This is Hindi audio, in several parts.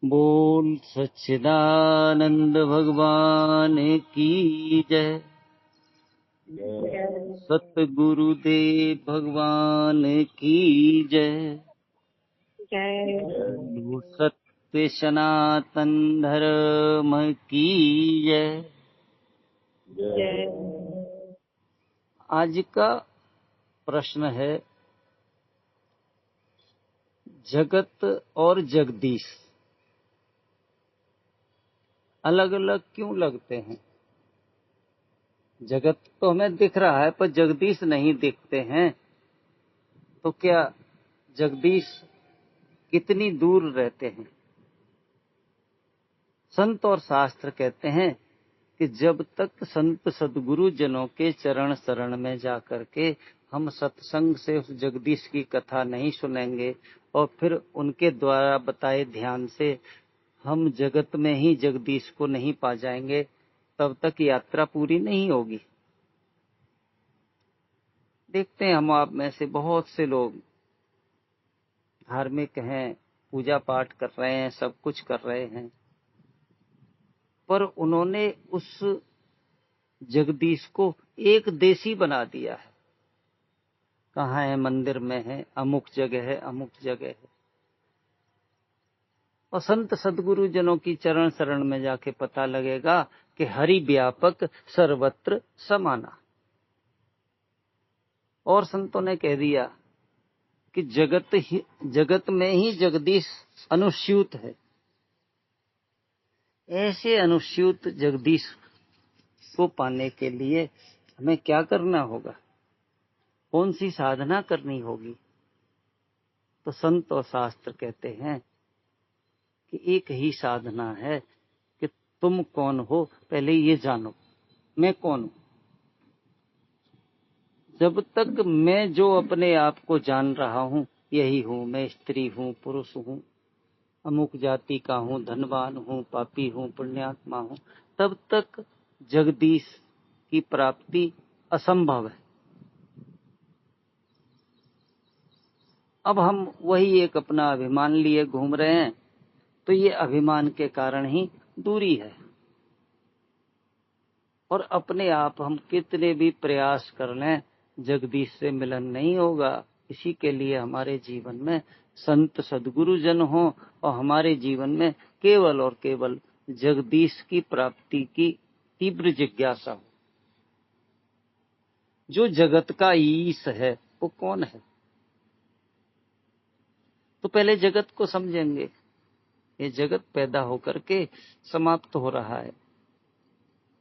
बोल सच्चिदानंद भगवान की जय। सतगुरुदेव भगवान की जय। बोलो सत्य सनातन धर्म की जय। आज का प्रश्न है, जगत और जगदीश अलग अलग क्यों लगते हैं? जगत तो हमें दिख रहा है पर जगदीश नहीं दिखते हैं, तो क्या जगदीश कितनी दूर रहते हैं? संत और शास्त्र कहते हैं कि जब तक संत सद्गुरु जनों के चरण शरण में जाकर के हम सत्संग से उस जगदीश की कथा नहीं सुनेंगे और फिर उनके द्वारा बताए ध्यान से हम जगत में ही जगदीश को नहीं पा जाएंगे, तब तक यात्रा पूरी नहीं होगी। देखते हैं हम आप में से बहुत से लोग धार्मिक हैं, पूजा पाठ कर रहे हैं, सब कुछ कर रहे हैं, पर उन्होंने उस जगदीश को एक देशी बना दिया है। कहाँ है? मंदिर में है, अमुक जगह है, अमुक जगह है। और संत सद्गुरु जनों की चरण शरण में जाके पता लगेगा कि हरि व्यापक सर्वत्र समाना। और संतों ने कह दिया कि जगत में ही जगदीश अनुस्यूत है। ऐसे अनुस्यूत जगदीश को पाने के लिए हमें क्या करना होगा? कौन सी साधना करनी होगी? तो संत और शास्त्र कहते हैं कि एक ही साधना है कि तुम कौन हो, पहले ये जानो मैं कौन हूं। जब तक मैं जो अपने आप को जान रहा हूं, यही हूं, मैं स्त्री हूं, पुरुष हूं, अमुक जाति का हूं, धनवान हूं, पापी हूं, पुण्यात्मा हूं, तब तक जगदीश की प्राप्ति असंभव है। अब हम वही एक अपना अभिमान लिए घूम रहे हैं, तो ये अभिमान के कारण ही दूरी है। और अपने आप हम कितने भी प्रयास कर लें, जगदीश से मिलन नहीं होगा। इसी के लिए हमारे जीवन में संत सद्गुरु जन हो और हमारे जीवन में केवल और केवल जगदीश की प्राप्ति की तीव्र जिज्ञासा हो। जो जगत का ईश है वो कौन है? तो पहले जगत को समझेंगे। ये जगत पैदा होकर के समाप्त हो रहा है,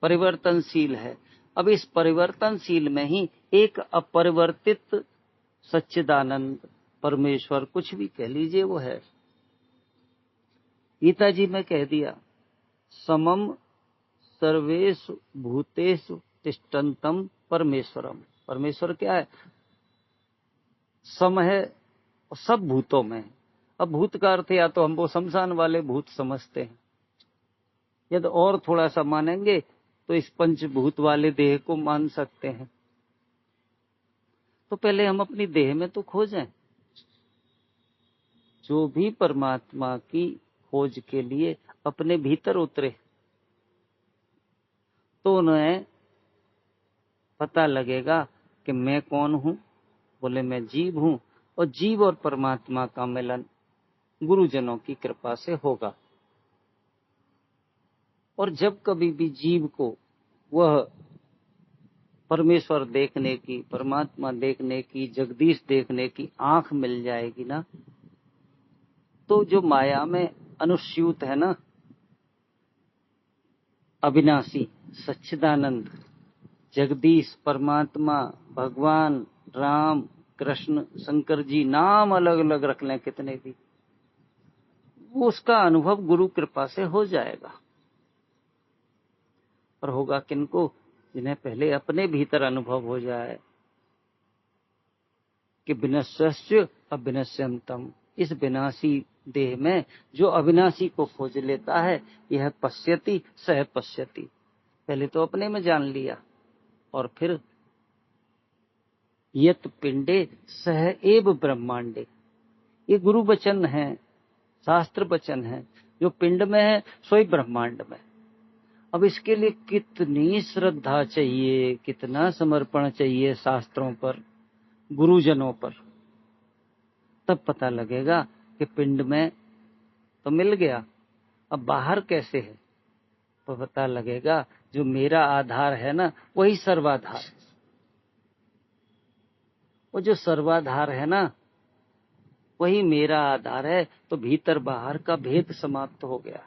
परिवर्तनशील है। अब इस परिवर्तनशील में ही एक अपरिवर्तित सच्चिदानंद परमेश्वर, कुछ भी कह लीजिए, वो है। गीता जी में कह दिया, समम सर्वेषु भूतेषु तिष्ठन्तम परमेश्वरम। परमेश्वर क्या है? सम है और सब भूतों में है। अब भूत का अर्थ या तो हम वो शमशान वाले भूत समझते हैं, यदि और थोड़ा सा मानेंगे तो इस पंचभूत वाले देह को मान सकते हैं। तो पहले हम अपनी देह में तो खोजें। जो भी परमात्मा की खोज के लिए अपने भीतर उतरे तो उन्हें पता लगेगा कि मैं कौन हूं। बोले मैं जीव हूं, और जीव और परमात्मा का मिलन गुरुजनों की कृपा से होगा। और जब कभी भी जीव को वह परमेश्वर देखने की, परमात्मा देखने की, जगदीश देखने की आंख मिल जाएगी ना, तो जो माया में अनुस्यूत है ना, अविनाशी सच्चिदानंद जगदीश, परमात्मा, भगवान, राम, कृष्ण, शंकर जी, नाम अलग अलग रख लें कितने भी, वो उसका अनुभव गुरु कृपा से हो जाएगा। और होगा किनको? जिन्हें पहले अपने भीतर अनुभव हो जाए कि विनश्यस्य अविनश्यंतम। इस विनाशी देह में जो अविनाशी को खोज लेता है, यह पश्यति सह पश्यति। पहले तो अपने में जान लिया, और फिर यत पिंडे सह एव ब्रह्मांडे। ये गुरु वचन है, शास्त्र वचन है। जो पिंड में है सोई ब्रह्मांड में। अब इसके लिए कितनी श्रद्धा चाहिए, कितना समर्पण चाहिए शास्त्रों पर, गुरुजनों पर, तब पता लगेगा कि पिंड में तो मिल गया, अब बाहर कैसे है, तो पता लगेगा जो मेरा आधार है ना वही सर्वाधार। वो जो सर्वाधार है ना वही मेरा आधार है, तो भीतर बाहर का भेद समाप्त हो गया।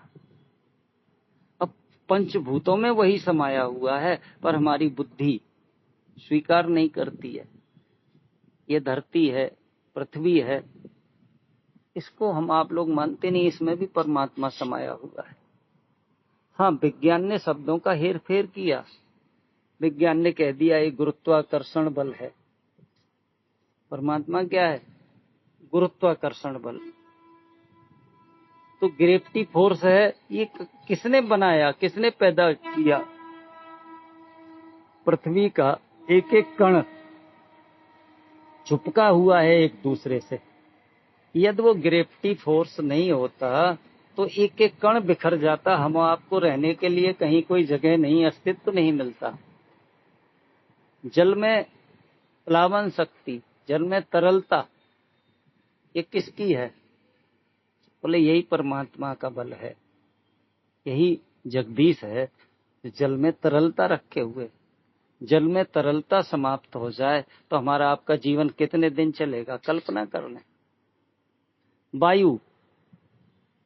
अब पंचभूतों में वही समाया हुआ है, पर हमारी बुद्धि स्वीकार नहीं करती है। ये धरती है, पृथ्वी है, इसको हम आप लोग मानते नहीं, इसमें भी परमात्मा समाया हुआ है। हाँ, विज्ञान ने शब्दों का हेर फेर किया। विज्ञान ने कह दिया ये गुरुत्वाकर्षण बल है। परमात्मा क्या है? गुरुत्वाकर्षण बल। तो ग्रेविटी फोर्स है, ये किसने बनाया, किसने पैदा किया? पृथ्वी का एक एक कण चिपका हुआ है एक दूसरे से। यदि वो ग्रेविटी फोर्स नहीं होता तो एक एक कण बिखर जाता, हम आपको रहने के लिए कहीं कोई जगह नहीं, अस्तित्व नहीं मिलता। जल में प्लावन शक्ति, जल में तरलता, ये किसकी है? बोले यही परमात्मा का बल है, यही जगदीश है। जल में तरलता रखे हुए, जल में तरलता समाप्त हो जाए तो हमारा आपका जीवन कितने दिन चलेगा, कल्पना कर लें। वायु,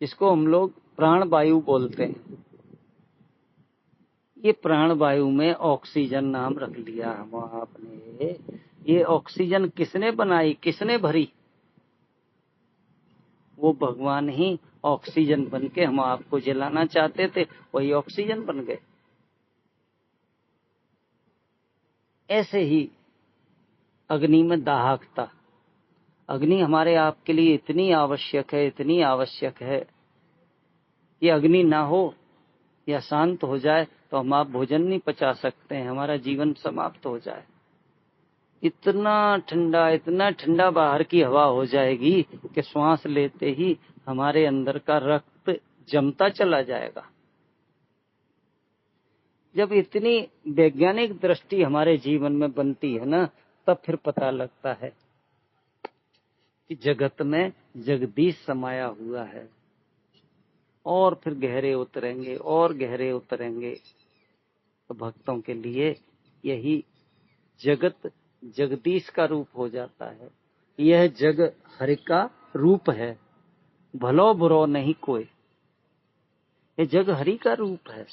जिसको हम लोग प्राण वायु बोलते हैं, ये प्राण वायु में ऑक्सीजन नाम रख लिया हम आपने। ये ऑक्सीजन किसने बनाई, किसने भरी? वो भगवान ही ऑक्सीजन बन के हम आपको जलाना चाहते थे, वही ऑक्सीजन बन गए। ऐसे ही अग्नि में दाहकता, अग्नि हमारे आपके लिए इतनी आवश्यक है, इतनी आवश्यक है। ये अग्नि ना हो या शांत हो जाए तो हम आप भोजन नहीं पचा सकते हैं, हमारा जीवन समाप्त हो जाए। इतना ठंडा बाहर की हवा हो जाएगी कि श्वास लेते ही हमारे अंदर का रक्त जमता चला जाएगा। जब इतनी वैज्ञानिक दृष्टि हमारे जीवन में बनती है ना, तब फिर पता लगता है कि जगत में जगदीश समाया हुआ है। और फिर गहरे उतरेंगे और गहरे उतरेंगे तो भक्तों के लिए यही जगत जगदीश का रूप हो जाता है। यह जग हरि का रूप है, भलो बुरो नहीं कोई। ये जग हरि का रूप है,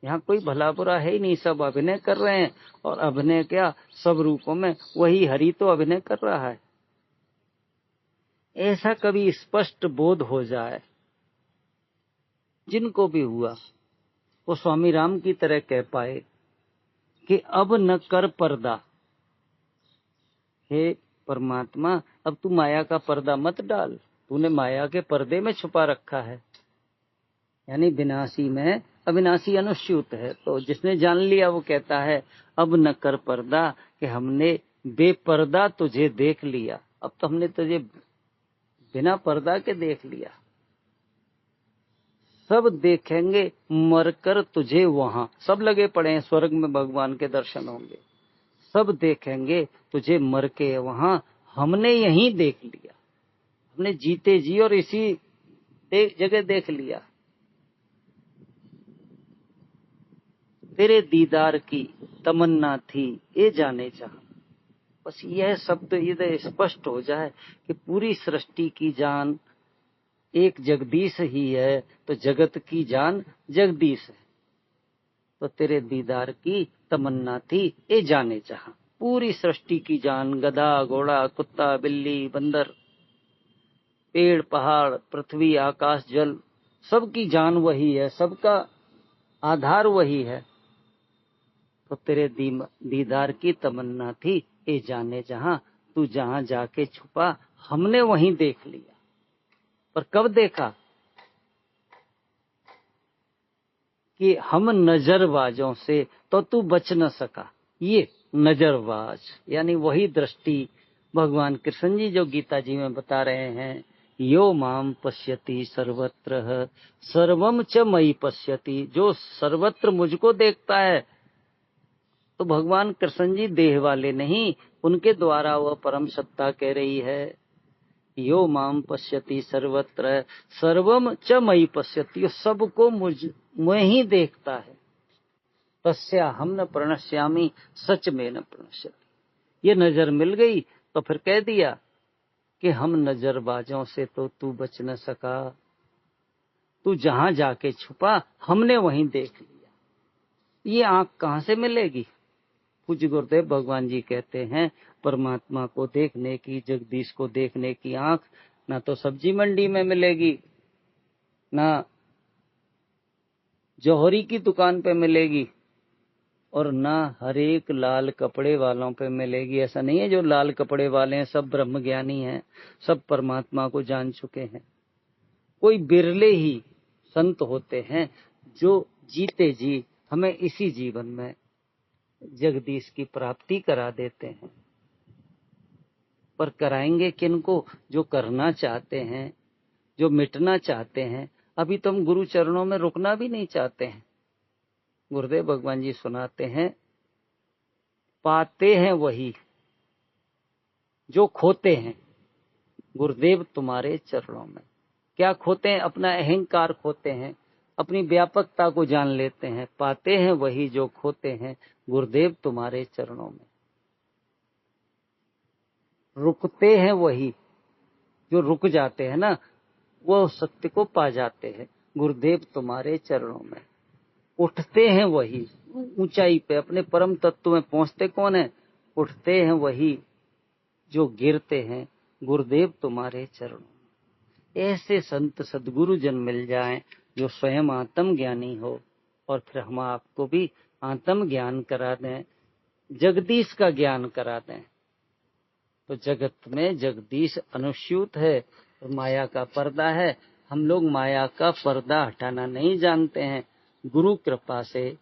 यहाँ कोई भला बुरा है ही नहीं, सब अभिनय कर रहे हैं। और अभिनय क्या, सब रूपों में वही हरि तो अभिनय कर रहा है। ऐसा कभी स्पष्ट बोध हो जाए, जिनको भी हुआ वो स्वामी राम की तरह कह पाए कि अब न कर पर्दा, हे परमात्मा अब तू माया का पर्दा मत डाल, तूने माया के पर्दे में छुपा रखा है। यानी विनाशी में अविनाशी अनुस्यूत है। तो जिसने जान लिया वो कहता है अब न कर पर्दा, कि हमने बेपर्दा तुझे देख लिया, अब तो हमने तुझे बिना पर्दा के देख लिया। सब देखेंगे मरकर तुझे वहां, सब लगे पड़े हैं, स्वर्ग में भगवान के दर्शन होंगे। सब देखेंगे तुझे मर के वहां, हमने यहीं देख लिया, हमने जीते जी और इसी जगह देख लिया। तेरे दीदार की तमन्ना थी ये जाने चाह। बस यह शब्द यदि स्पष्ट हो जाए कि पूरी सृष्टि की जान एक जगदीश ही है, तो जगत की जान जगदीश है। तो तेरे दीदार की तमन्ना थी ये जाने चाह। पूरी सृष्टि की जान, गधा घोड़ा कुत्ता बिल्ली बंदर पेड़ पहाड़ पृथ्वी आकाश जल, सबकी जान वही है, सबका आधार वही है। तो तेरे दीदार की तमन्ना थी ये जाने जहां, तू जहां जाके छुपा हमने वहीं देख लिया। पर कब देखा? कि हम नजरबाजों से तो तू बच न सका। ये नजरबाज यानी वही दृष्टि भगवान कृष्ण जी जो गीता जी में बता रहे हैं यो माम पश्यति सर्वत्र सर्वम च मयि पश्यति। जो सर्वत्र मुझको देखता है, तो भगवान कृष्ण जी देह वाले नहीं, उनके द्वारा वह परम सत्ता कह रही है। यो माम पश्यति सर्वत्र सर्वम च मयि पश्यति, सबको मैं ही देखता है। तस्या हम न प्रणश्यामी सच में न प्रणश्यति। ये नजर मिल गई तो फिर कह दिया कि हम नजरबाजों से तो तू बच न सका, तू जहां जाके छुपा हमने वहीं देख लिया। ये आंख कहां से मिलेगी? पूज्य गुरुदेव भगवान जी कहते हैं, परमात्मा को देखने की, जगदीश को देखने की आंख ना तो सब्जी मंडी में मिलेगी, ना जौहरी की दुकान पे मिलेगी, और ना हर एक लाल कपड़े वालों पे मिलेगी। ऐसा नहीं है जो लाल कपड़े वाले हैं सब ब्रह्मज्ञानी हैं, सब परमात्मा को जान चुके हैं। कोई बिरले ही संत होते हैं जो जीते जी हमें इसी जीवन में जगदीश की प्राप्ति करा देते हैं। पर कराएंगे किनको? जो करना चाहते हैं, जो मिटना चाहते हैं। अभी तो हम गुरु चरणों में रुकना भी नहीं चाहते हैं। गुरुदेव भगवान जी सुनाते हैं, पाते हैं वही जो खोते हैं गुरुदेव तुम्हारे चरणों में। क्या खोते हैं? अपना अहंकार खोते हैं, अपनी व्यापकता को जान लेते हैं। पाते हैं वही जो खोते हैं गुरुदेव तुम्हारे चरणों में। रुकते हैं वही जो रुक जाते हैं ना, वो सत्य को पा जाते हैं गुरुदेव तुम्हारे चरणों में। उठते हैं वही ऊंचाई पे, अपने परम तत्व में पहुंचते कौन है? उठते हैं वही जो गिरते हैं गुरुदेव तुम्हारे चरणों में। ऐसे संत सदगुरु जन मिल जाएं जो स्वयं आत्म ज्ञानी हो, और फिर हम आपको भी आत्म ज्ञान करा दें, जगदीश का ज्ञान करा दें। तो जगत में जगदीश अनुस्यूत है, और माया का पर्दा है। हम लोग माया का पर्दा हटाना नहीं जानते हैं। गुरु कृपा से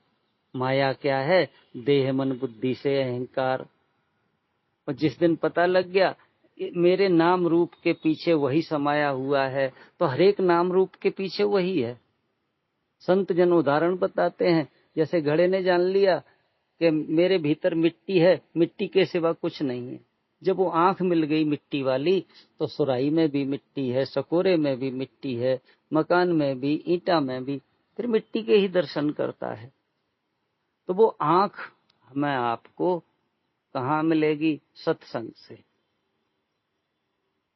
माया क्या है? देह मन बुद्धि से अहंकार। और जिस दिन पता लग गया मेरे नाम रूप के पीछे वही समाया हुआ है, तो हर एक नाम रूप के पीछे वही है। संत जन उदाहरण बताते हैं, जैसे घड़े ने जान लिया कि मेरे भीतर मिट्टी है, मिट्टी के सिवा कुछ नहीं है। जब वो आंख मिल गई मिट्टी वाली, तो सुराही में भी मिट्टी है, सकोरे में भी मिट्टी है, मकान में भी, ईंटा में भी, फिर मिट्टी के ही दर्शन करता है। तो वो आंख हमें आपको कहाँ मिलेगी? सत्संग से।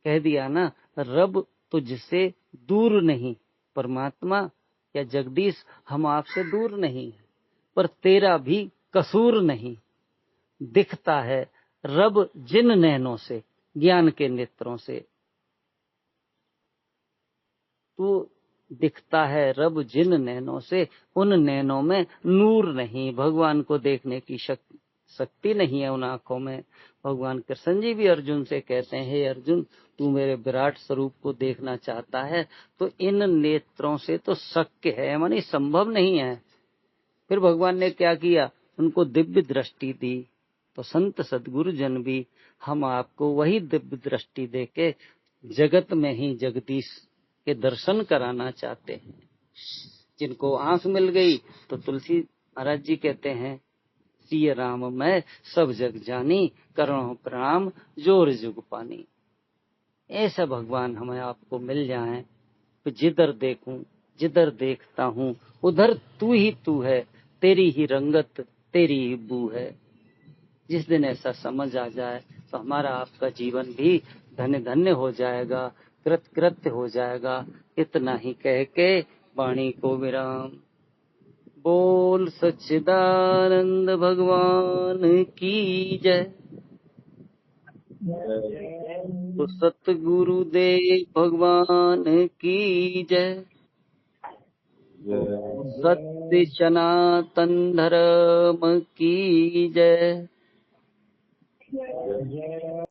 कह दिया ना, रब तुझसे दूर नहीं। परमात्मा या जगदीश हम आपसे दूर नहीं है, पर तेरा भी कसूर नहीं। दिखता है रब जिन नैनों से, ज्ञान के नेत्रों से। तू दिखता है रब जिन नैनों से, उन नैनों में नूर नहीं। भगवान को देखने की शक्ति नहीं है उन आंखों में। भगवान कृष्ण जी भी अर्जुन से कहते हैं, हे अर्जुन, तू मेरे विराट स्वरूप को देखना चाहता है तो इन नेत्रों से तो शक्य है, मानी संभव नहीं है। फिर भगवान ने क्या किया? उनको दिव्य दृष्टि दी। तो संत सदगुरु जन भी हम आपको वही दिव्य दृष्टि देके जगत में ही जगदीश के दर्शन कराना चाहते हैं। जिनको आंख मिल गई, तो तुलसी महाराज जी कहते हैं, सिय राम मैं सब जग जानी, करो प्रणाम जोर जुग पानी। ऐसा भगवान हमें आपको मिल जाए, तो जिधर देखूं, जिधर देखता हूं, उधर तू ही तू है, तेरी ही रंगत, तेरी ही बू है। जिस दिन ऐसा समझ आ जाए, तो हमारा आपका जीवन भी धन्य धन्य हो जाएगा, कृत कृत्य हो जाएगा। इतना ही कह के वाणी को विराम। बोल सच्चिदानंद भगवान की जय। तो सतगुरुदेव भगवान की जय। सत्य सनातन धर्म की जय।